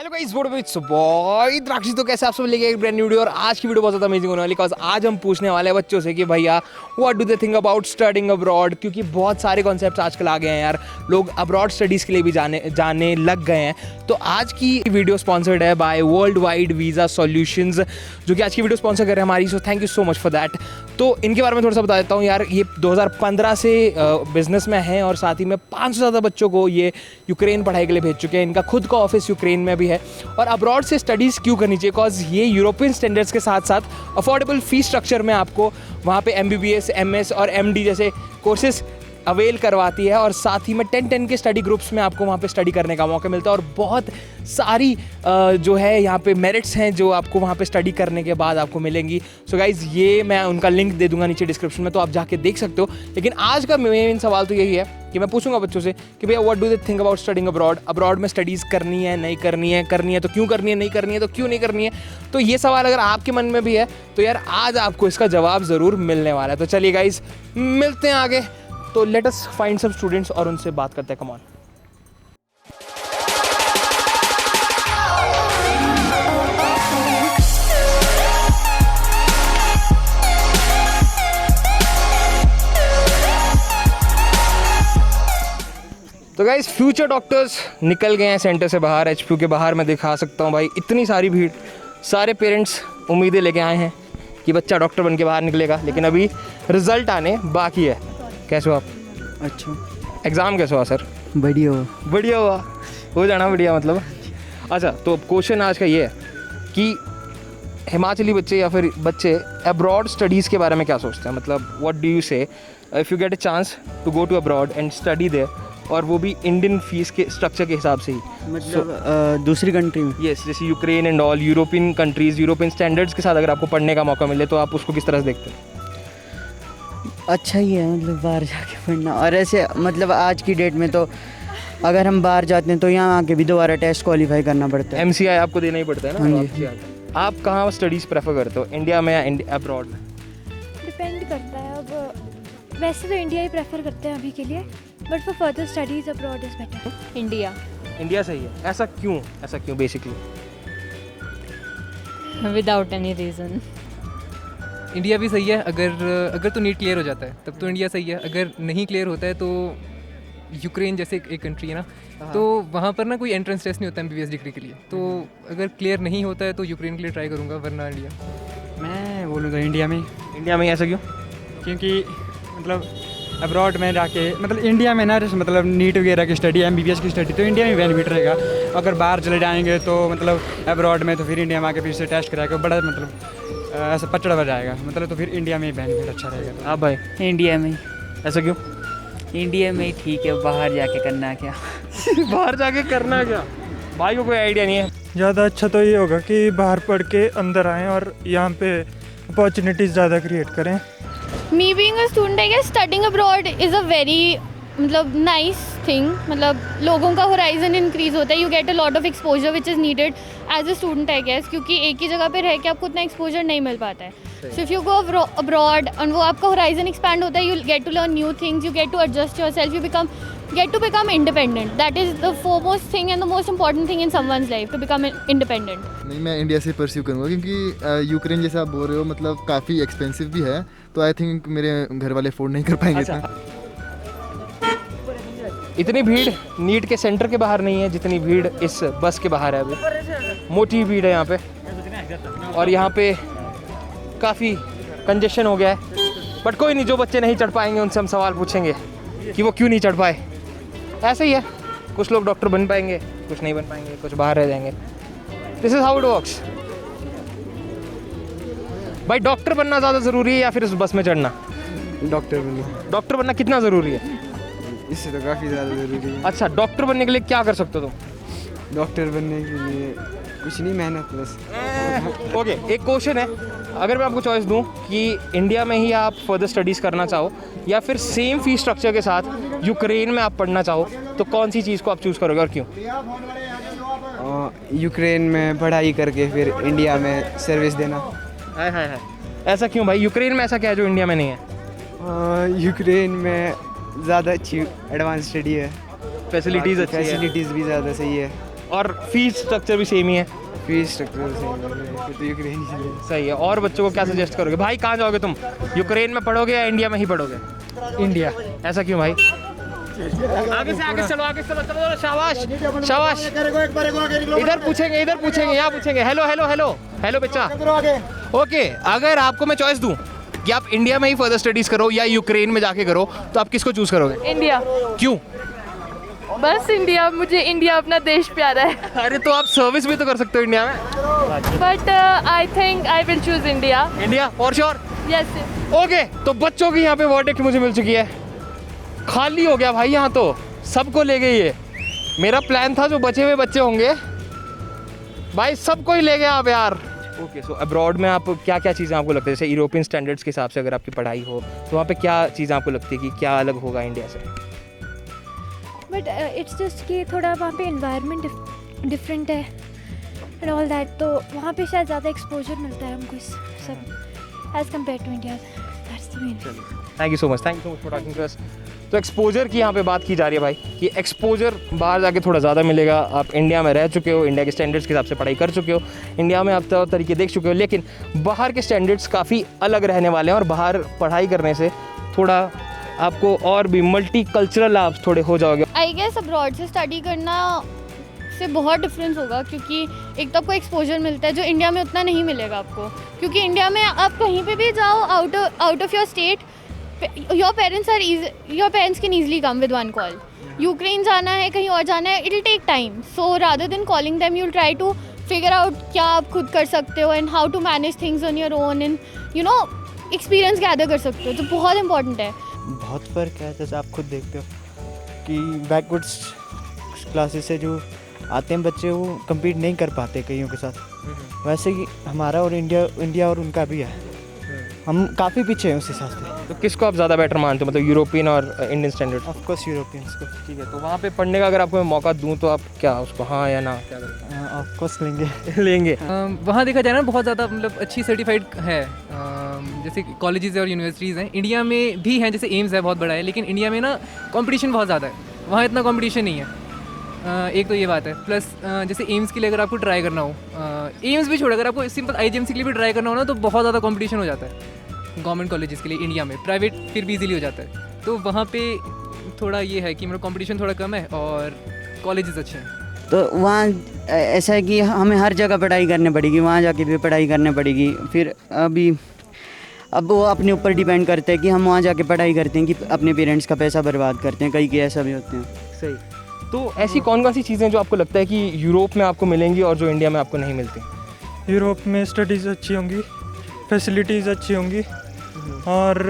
Hello guys, what up, it's boy Drakshi. तो कैसे आप सब लेके एक ब्रांड न्यू वीडियो। और आज की वीडियो बहुत ज़्यादा अमेजिंग होने वाली, बिकॉज आज हम पूछने वाले हैं बच्चों से कि भैया what do they think about studying abroad. क्योंकि बहुत सारे कॉन्सेप्ट्स आजकल आ गए हैं यार, लोग अब्रॉड स्टडीज़ के लिए भी जाने लग गए हैं। तो आज की वीडियो स्पॉन्सर्ड है by world wide visa solutions, जो कि आज की वीडियो स्पॉन्सर कर रहे हैं हमारी। So thank you so much for that. तो इनके बारे में थोड़ा सा बता देता हूँ यार। ये 2015 से बिजनेस में हैं और साथ ही में 500 से ज़्यादा बच्चों को ये यूक्रेन पढ़ाई के लिए भेज चुके हैं। इनका खुद का ऑफिस यूक्रेन में भी है। और अब्रॉड से स्टडीज़ क्यों करनी चाहिए? बिकॉज ये यूरोपियन स्टैंडर्ड्स के साथ साथ अफोर्डेबल फीस स्ट्रक्चर में आपको वहाँ पे MBBS, MS और MD जैसे कोर्सेज अवेल करवाती है। और साथ ही में 10-10 के स्टडी ग्रुप्स में आपको वहाँ पे स्टडी करने का मौका मिलता है। और बहुत सारी जो है यहाँ पे मेरिट्स हैं जो आपको वहाँ पे स्टडी करने के बाद आपको मिलेंगी। सो गाइज़, ये मैं उनका लिंक दे दूंगा नीचे डिस्क्रिप्शन में, तो आप जाके देख सकते हो। लेकिन आज का मेन सवाल तो यही है कि मैं पूछूंगा बच्चों से कि भैया what do they think about studying abroad. Abroad में स्टडीज़ करनी है, नहीं करनी है, करनी है तो क्यों करनी है, नहीं करनी है तो क्यों नहीं करनी है। तो ये सवाल अगर आपके मन में भी है तो यार आज आपको इसका जवाब ज़रूर मिलने वाला है। तो चलिए गाइज़, मिलते हैं आगे। तो let us find some students और उनसे बात करते हैं। Come on. तो गाइस, फ्यूचर डॉक्टर्स निकल गए हैं सेंटर से बाहर। HPU के बाहर मैं दिखा सकता हूँ भाई, इतनी सारी भीड़। सारे पेरेंट्स उम्मीदें लेके आए हैं कि बच्चा डॉक्टर बन के बाहर निकलेगा, लेकिन अभी रिजल्ट आने बाकी है। कैसे हो आप? अच्छा, एग्ज़ाम कैसे हुआ सर? बढ़िया हो। बढ़िया हुआ, हो जाना बढ़िया मतलब। अच्छा, तो क्वेश्चन आज का ये है कि हिमाचली बच्चे या फिर बच्चे अब्रॉड स्टडीज़ के बारे में क्या सोचते हैं? मतलब what do you say if you get a chance to go to abroad and study there, और वो भी इंडियन फीस के स्ट्रक्चर के हिसाब से ही, मतलब दूसरी कंट्री में। यस, जैसे Ukraine and all European countries, European standards के साथ अगर आपको पढ़ने का मौका मिले तो आप उसको किस तरह से देखते हैं? अच्छा ही है, मतलब बाहर जाके पढ़ना। और ऐसे मतलब आज की डेट में तो अगर हम बाहर जाते हैं तो यहाँ आके भी दोबारा टेस्ट क्वालिफाई करना पड़ता है। MCI आपको देना ही पड़ता है ना। हाँ जी। आप कहाँ स्टडीज़ प्रेफर करते हो, इंडिया में या अब्रॉड में? डिपेंड करता है। अब वैसे तो इंडिया ही प्रेफर करते हैं अभी के लिए, but for further studies abroad is better. India. India सही है। ऐसा क्यों basically? Without any reason. India भी सही है अगर तो नीट क्लियर हो जाता है तब तो इंडिया सही है। अगर नहीं क्लियर होता है तो यूक्रेन जैसे एक कंट्री है ना, तो वहाँ पर ना कोई एंट्रेंस टेस्ट नहीं होता MBBS डिग्री के लिए। तो अगर क्लियर नहीं होता है तो यूक्रेन के लिए ट्राई करूँगा, वरना इंडिया। मैं बोलूँगा इंडिया में, ऐसा क्यों? क्योंकि मतलब अब्रॉड में जाके मतलब इंडिया में ना जैसे मतलब नीट वगैरह की स्टडी, MBBS की स्टडी तो इंडिया में बेनिफिट रहेगा। अगर बाहर चले जाएंगे तो मतलब अब्रॉड में तो फिर इंडिया में आके फिर से टेस्ट कराएगा, बड़ा मतलब ऐसा पचड़ा हो जाएगा, मतलब तो फिर इंडिया में ही बेनिफिट अच्छा रहेगा। आप भाई? इंडिया में। ऐसा क्यों? इंडिया में ही ठीक है, बाहर जाके करना क्या। बाहर जाके करना क्या? भाई को कोई आइडिया नहीं है। ज़्यादा अच्छा तो ये होगा कि बाहर पढ़ के अंदर आएँ और यहाँ पे अपॉर्चुनिटीज़ ज़्यादा क्रिएट करें। Me being a student, I guess studying abroad is a very मतलब nice thing। मतलब लोगों का horizon increase होता है। You get a lot of exposure which is needed as a student, I guess, क्योंकि एक ही जगह पे रह के आपको उतना exposure नहीं मिल पाता है। So if you go abroad and वो आपका horizon expand होता है, you get to learn new things, you get to adjust yourself, you get to become independent. That is the foremost thing and the most important thing in someone's life, to become independent. नहीं, मैं India से pursue करूँगा क्योंकि Ukraine जैसे आप बोल रहे हो मतलब काफ़ी एक्सपेंसिव भी है, तो आई थिंक मेरे घर वाले अफोर्ड नहीं कर पाएंगे इतना। इतनी भीड़ नीट के सेंटर के बाहर नहीं है जितनी भीड़ इस बस के बाहर है। अभी मोटी भीड़ है यहाँ पे, और यहाँ पे काफ़ी कंजेशन हो गया है। बट कोई नहीं, जो बच्चे नहीं चढ़ पाएंगे उनसे हम सवाल पूछेंगे कि वो क्यों नहीं चढ़ पाए। ऐसे ही है, कुछ लोग डॉक्टर बन पाएंगे, कुछ नहीं बन पाएंगे, कुछ बाहर रह जाएंगे। This is how it works. भाई, डॉक्टर बनना ज़्यादा ज़रूरी है या फिर इस बस में चढ़ना? डॉक्टर बनना कितना ज़रूरी है? इससे तो काफ़ी ज़्यादा ज़रूरी है। अच्छा, डॉक्टर बनने के लिए क्या कर सकते हो तुम? डॉक्टर बनने के लिए कुछ नहीं, मेहनत बस। ओके, एक क्वेश्चन है, अगर मैं आपको चॉइस दूं कि इंडिया में ही आप फर्दर स्टडीज़ करना चाहो या फिर सेम फीस स्ट्रक्चर के साथ यूक्रेन में आप पढ़ना चाहो, तो कौन सी चीज़ को आप चूज़ करोगे और क्यों? यूक्रेन में पढ़ाई करके फिर इंडिया में सर्विस देना। हाय हाय हाय, ऐसा क्यों भाई? यूक्रेन में ऐसा क्या है जो इंडिया में नहीं है? यूक्रेन में ज़्यादा अच्छी एडवांस स्टडी है, फैसिलिटीज़ अच्छी है। फैसिलिटीज़ भी ज़्यादा सही है। और फीस स्ट्रक्चर भी सेम ही है? फीस स्ट्रक्चर तो यूक्रेन सही है। और बच्चों को क्या सजेस्ट करोगे? भाई कहाँ जाओगे तुम? यूक्रेन में पढ़ोगे या इंडिया में ही पढ़ोगे? इंडिया। ऐसा क्यों भाई? आगे से आगे चलो चलो, शाबाश शाबाश। इधर पूछेंगे यहाँ पूछेंगे। हेलो बच्चा। ओके, अगर आपको मैं चॉइस दूं कि आप इंडिया में ही फर्दर स्टडीज करो या यूक्रेन में जाके करो, तो आप किसको चूज करोगे? इंडिया। क्यों? बस इंडिया, मुझे इंडिया अपना देश प्यारा है। अरे तो आप सर्विस भी तो कर सकते हो इंडिया में। But I think I will choose India. India for sure. Yes. Okay, तो बच्चों की यहाँ पे वर्डिक्ट मुझे मिल चुकी है। खाली हो गया भाई यहाँ, तो सबको ले गई ये। मेरा प्लान था जो बचे हुए बच्चे होंगे भाई सबको ही ले गया आप यार। ओके, सो अब्रॉड में आप क्या क्या चीज़ें आपको लगती है, जैसे यूरोपियन स्टैंडर्ड्स के हिसाब से अगर आपकी पढ़ाई हो तो वहाँ पे क्या चीज़ें आपको लगती है कि क्या अलग होगा इंडिया से? बट इट्स जस्ट कि थोड़ा वहाँ पे इन्वायरमेंट डिफरेंट है एंड ऑल दैट, तो वहाँ पे शायद ज़्यादा एक्सपोजर मिलता है हमको इस सब as compare to India. That's the main. Thank you so much for talking to us. तो एक्सपोजर की यहाँ पे बात की जा रही है भाई कि एक्सपोजर बाहर जाके थोड़ा ज़्यादा मिलेगा। आप इंडिया में रह चुके हो, इंडिया के स्टैंडर्ड्स के हिसाब से पढ़ाई कर चुके हो, इंडिया में आप तो तरीके देख चुके हो, लेकिन बाहर के स्टैंडर्ड्स काफ़ी अलग रहने वाले हैं और बाहर पढ़ाई करने से थोड़ा आपको और भी मल्टी कल्चरल आप थोड़े हो जाओगे। आई गेस अब्रॉड से स्टडी करना से बहुत डिफरेंस होगा, क्योंकि एक तो आपको एक्सपोजर मिलता है जो इंडिया में उतना नहीं मिलेगा आपको, क्योंकि इंडिया में आप कहीं पे भी जाओ out of your state, your parents can easily come with one call. Ukraine जाना है, कहीं और जाना है, it will take time. So rather than calling them you will try to figure out क्या आप खुद कर सकते हो and how to manage things on your own and you know experience gather कर सकते हो, जो बहुत इंपॉर्टेंट है। बहुत फ़र्क है, जैसे आप खुद देखते हो कि बैकवर्ड्स क्लासेस से जो आते हैं बच्चे वो compete नहीं कर पाते कईयों के साथ। वैसे ही हमारा और इंडिया और उनका भी है, हम काफ़ी पीछे हैं उस हिसाब से। तो किसको आप ज़्यादा बेटर मानते हो, मतलब यूरोपियन और Indian standard? Of course Europeans को। ठीक है, तो वहाँ पे पढ़ने का अगर आपको मैं मौका दूँ तो आप क्या उसको हाँ या ना क्या करेंगे? ऑफ कोर्स लेंगे। लेंगे। वहाँ देखा जाए ना बहुत ज़्यादा मतलब अच्छी सर्टिफाइड है, जैसे कॉलेजेस और यूनिवर्सिटीज़ हैं इंडिया में भी हैं, जैसे एम्स है बहुत बड़ा है, लेकिन इंडिया में ना कंपटीशन बहुत ज़्यादा है, वहाँ इतना कंपटीशन नहीं है। एक तो ये बात है, प्लस जैसे एम्स के लिए अगर आपको ट्राई करना हो, एम्स भी छोड़, अगर आपको सिंपल IGMC के लिए भी ट्राई करना हो ना तो बहुत ज़्यादा कंपटीशन हो जाता है गवर्नमेंट कॉलेजेस के लिए इंडिया में। प्राइवेट फिर भी इजीली हो जाता है, तो वहाँ पे थोड़ा ये है कि मतलब कंपटीशन थोड़ा कम है और कॉलेजेस अच्छे हैं। तो वहाँ ऐसा है कि हमें हर जगह पढ़ाई करनी पड़ेगी, वहाँ जाके भी पढ़ाई करनी पड़ेगी। फिर अब वो अपने ऊपर डिपेंड करते हैं कि हम वहाँ जाके पढ़ाई करते हैं कि अपने पेरेंट्स का पैसा बर्बाद करते हैं, कई ऐसा भी होते हैं। सही। तो ऐसी कौन कौन सी चीज़ें जो आपको लगता है कि यूरोप में आपको मिलेंगी और जो इंडिया में आपको नहीं मिलती? यूरोप में स्टडीज़ अच्छी होंगी, फैसिलिटीज़ अच्छी होंगी और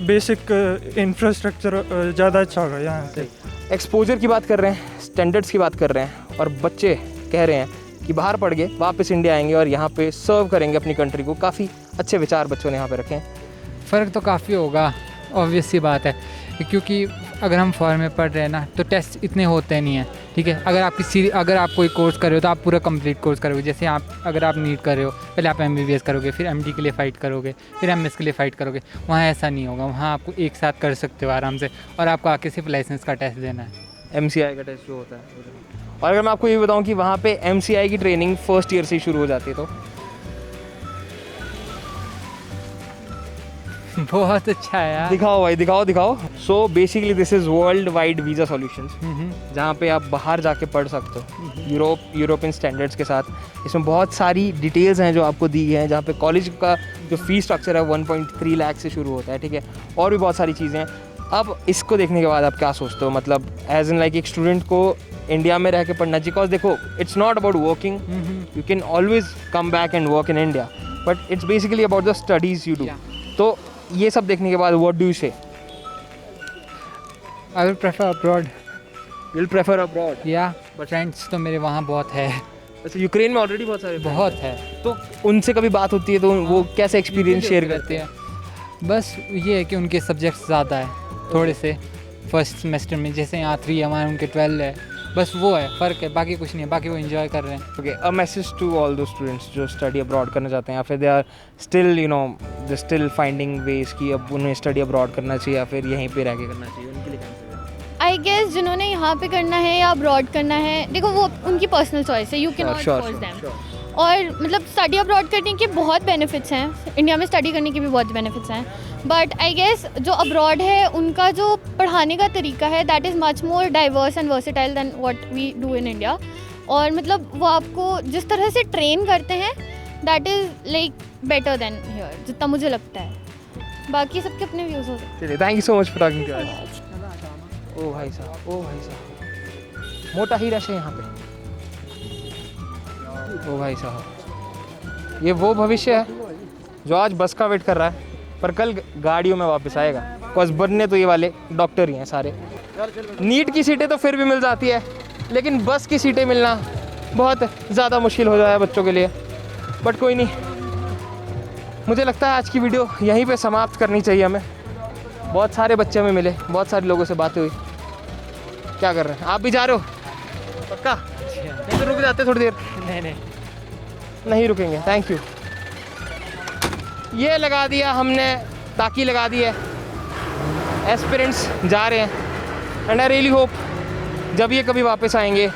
बेसिक इंफ्रास्ट्रक्चर ज़्यादा अच्छा होगा यहाँ से। एक्सपोजर की बात कर रहे हैं, स्टैंडर्ड्स की बात कर रहे हैं, और बच्चे कह रहे हैं कि बाहर पढ़ के वापस इंडिया आएंगे और यहाँ पे सर्व करेंगे अपनी कंट्री को। काफ़ी अच्छे विचार बच्चों ने यहाँ पे रखे हैं। फ़र्क तो काफ़ी होगा, ऑब्वियस सी बात है, क्योंकि अगर हम फॉरेन में पढ़ रहे हैं ना तो टेस्ट इतने होते नहीं हैं। ठीक है, अगर आप कोई कोर्स कर रहे हो तो आप पूरा कंप्लीट कोर्स करोगे। जैसे अगर आप नीट कर रहे हो, पहले आप MBBS करोगे, फिर MD के लिए फ़ाइट करोगे, फिर MS के लिए फ़ाइट करोगे। वहाँ ऐसा नहीं होगा, वहाँ आपको एक साथ कर सकते हो आराम से, और आपको आके सिर्फ लाइसेंस का टेस्ट देना है, MCI का टेस्ट जो होता है। और अगर मैं आपको ये बताऊँ कि वहाँ पे MCI की ट्रेनिंग फर्स्ट ईयर से ही शुरू हो जाती है, तो बहुत अच्छा है यार। दिखाओ भाई, दिखाओ। So basically this is world wide visa solutions, जहाँ पे आप बाहर जाके पढ़ सकते हो यूरोपियन स्टैंडर्ड्स के साथ। इसमें बहुत सारी डिटेल्स हैं जो आपको दी हैं, जहाँ पे कॉलेज का जो फीस स्ट्रक्चर है 1.3 लाख से शुरू होता है। ठीक है, और भी बहुत सारी चीज़ें हैं। अब इसको देखने के बाद आप क्या सोचते हो, मतलब एज इन लाइक एक स्टूडेंट को इंडिया में रह के पढ़ना चाहिए? बिकॉज देखो, it's not about working, you can always come back and work in India, but it's basically about the studies you do. तो ये सब देखने के बाद व्हाट डू यू से? I will prefer abroad. Will prefer abroad? या friends तो मेरे वहाँ बहुत है। अच्छा, यूक्रेन में ऑलरेडी बहुत सारे बहुत है। तो उनसे कभी बात होती है तो वो कैसे एक्सपीरियंस शेयर करते हैं? बस ये है कि उनके सब्जेक्ट्स ज़्यादा है थोड़े से फर्स्ट सेमेस्टर में, जैसे यहाँ 3 है, वहाँ उनके 12 है, बस वो है फ़र्क है, बाकी कुछ नहीं है, बाकी वो एंजॉय कर रहे हैं। Okay, a message to all those students जो स्टडी अब्रॉड करना चाहते हैं, या फिर they are still they still finding ways कि अब उन्हें स्टडी अब्रॉड करना चाहिए या फिर यहीं पे रह के करना चाहिए, उनके लिए क्या? आई आई गेस जिन्होंने यहाँ पे करना है या अब्रॉड करना है, देखो वो उनकी पर्सनल चॉइस है, you can not sure, force sure, them. और मतलब स्टडी अब्रॉड करने के बहुत बेनिफिट्स हैं, इंडिया में स्टडी करने के भी बहुत बेनिफिट्स हैं, बट आई गेस जो अब्रॉड है उनका जो पढ़ाने का तरीका है that is much more diverse and versatile than what we do in India. और मतलब वो आपको जिस तरह से ट्रेन करते हैं that is like better than here, जितना मुझे लगता है। बाकी सबके अपने व्यूज़ होते हैं। चलिए, thank you so much for talking to us. ओ भाई साहब, ओ भाई साहब, मोटा ही रश है यहाँ पे। ओ भाई साहब, ये वो भविष्य है जो आज बस का वेट कर रहा है पर कल गाड़ियों में वापस आएगा। बस बनने तो ये वाले डॉक्टर ही हैं सारे। नीट की सीटें तो फिर भी मिल जाती है, लेकिन बस की सीटें मिलना बहुत ज़्यादा मुश्किल हो जाता है बच्चों के लिए। बट कोई नहीं, मुझे लगता है आज की वीडियो यहीं पे समाप्त करनी चाहिए हमें। बहुत सारे बच्चे हमें मिले, बहुत सारे लोगों से बातें हुई। क्या कर रहे हैं आप? भी जा रहे हो पक्का? नहीं तो रुक जाते थोड़ी देर। नहीं रुकेंगे, थैंक यू। ये लगा दिया हमने, ताकि लगा दी है। एस्पिरेंट्स जा रहे हैं एंड आई रियली होप जब ये कभी वापस आएंगे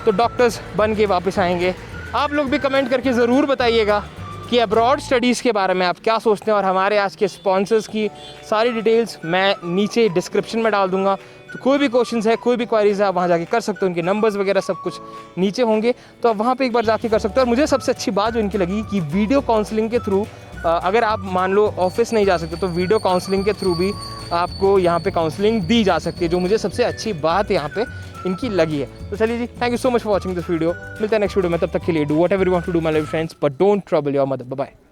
तो डॉक्टर्स बन के वापस आएंगे। आप लोग भी कमेंट करके ज़रूर बताइएगा कि अब्रॉड स्टडीज़ के बारे में आप क्या सोचते हैं। और हमारे आज के स्पॉन्सर्स की सारी डिटेल्स मैं नीचे डिस्क्रिप्शन में डाल दूंगा, तो कोई भी क्वेश्चंस है, कोई भी क्वारीज है, आप वहाँ जाके कर सकते हो। उनके नंबर्स वगैरह सब कुछ नीचे होंगे, तो आप वहाँ पे एक बार जाके कर सकते हो। और मुझे सबसे अच्छी बात जो इनकी लगी कि वीडियो काउंसलिंग के थ्रू, अगर आप मान लो ऑफिस नहीं जा सकते तो वीडियो काउंसलिंग के थ्रू भी आपको यहाँ पे काउंसलिंग दी जा सकती है, जो मुझे सबसे अच्छी बात यहाँ पे इनकी लगी है। तो चलिए जी, thank you so much for watching this video. मिलते हैं नेक्स्ट वीडियो में, तब तक के लिए do whatever you want to do my life friends, but don't trouble your mother. Bye bye.